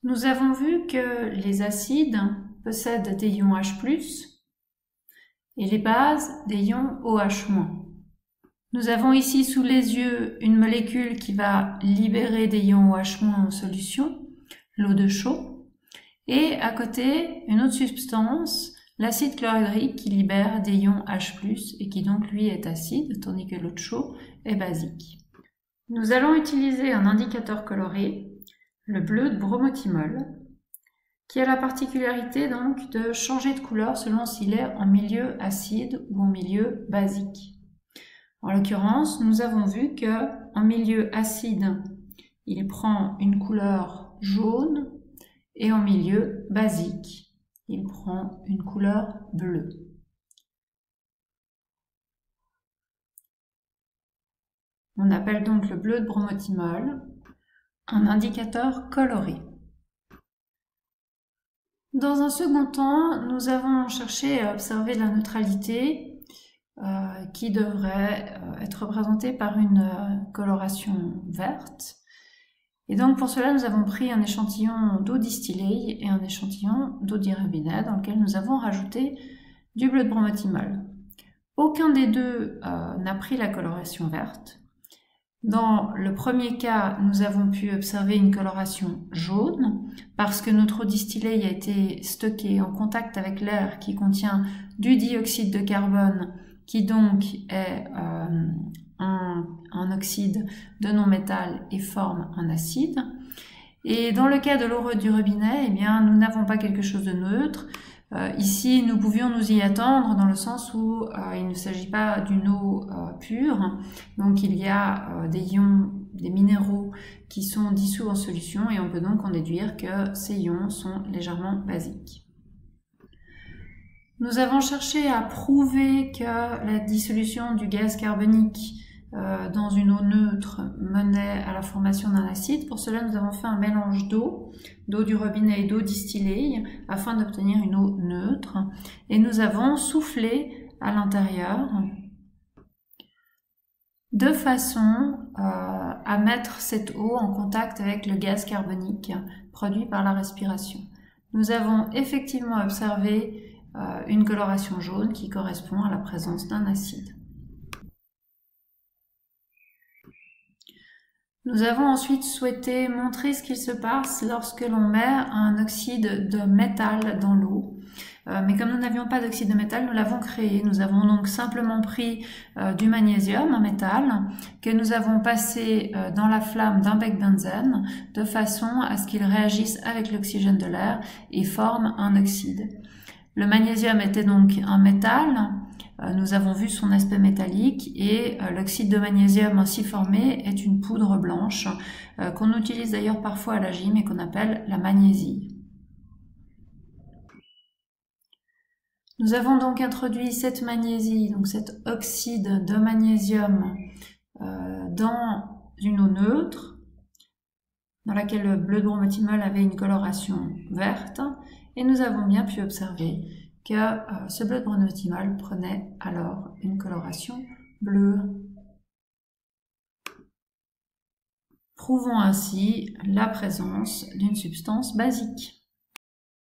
Nous avons vu que les acides possèdent des ions H+, et les bases des ions OH-. Nous avons ici sous les yeux une molécule qui va libérer des ions OH- en solution, l'eau de chaux, et à côté une autre substance, l'acide chlorhydrique, qui libère des ions H+, et qui donc lui est acide, tandis que l'eau de chaux est basique. Nous allons utiliser un indicateur coloré, le bleu de bromothymol, qui a la particularité donc de changer de couleur selon s'il est en milieu acide ou en milieu basique. En l'occurrence, nous avons vu que en milieu acide, il prend une couleur jaune et en milieu basique, il prend une couleur bleue. On appelle donc le bleu de bromothymol un indicateur coloré. Dans un second temps, nous avons cherché à observer la neutralité qui devrait être représentée par une coloration verte. Et donc pour cela, nous avons pris un échantillon d'eau distillée et un échantillon d'eau dirabiné dans lequel nous avons rajouté du bleu de bromothymol. Aucun des deux n'a pris la coloration verte. Dans le premier cas, nous avons pu observer une coloration jaune parce que notre eau distillée a été stockée en contact avec l'air qui contient du dioxyde de carbone qui donc est un oxyde de non-métal et forme un acide. Et dans le cas de l'eau du robinet, eh bien, nous n'avons pas quelque chose de neutre. Ici, nous pouvions nous y attendre dans le sens où il ne s'agit pas d'une eau pure. Donc, il y a des ions, des minéraux qui sont dissous en solution et on peut donc en déduire que ces ions sont légèrement basiques. Nous avons cherché à prouver que la dissolution du gaz carbonique dans une eau neutre menait à la formation d'un acide. Pour cela, nous avons fait un mélange d'eau du robinet et d'eau distillée afin d'obtenir une eau neutre. Et nous avons soufflé à l'intérieur de façon à mettre cette eau en contact avec le gaz carbonique produit par la respiration. Nous avons effectivement observé une coloration jaune qui correspond à la présence d'un acide. Nous avons ensuite souhaité montrer ce qu'il se passe lorsque l'on met un oxyde de métal dans l'eau. Mais comme nous n'avions pas d'oxyde de métal, nous l'avons créé. Nous avons donc simplement pris du magnésium, un métal, que nous avons passé dans la flamme d'un bec benzène de façon à ce qu'il réagisse avec l'oxygène de l'air et forme un oxyde. Le magnésium était donc un métal, nous avons vu son aspect métallique et l'oxyde de magnésium ainsi formé est une poudre blanche qu'on utilise d'ailleurs parfois à la gym et qu'on appelle la magnésie. Nous avons donc introduit cette magnésie, donc cet oxyde de magnésium dans une eau neutre dans laquelle le bleu de bromothymol avait une coloration verte. Et nous avons bien pu observer que ce bleu de bromothymol prenait alors une coloration bleue. Prouvons ainsi la présence d'une substance basique.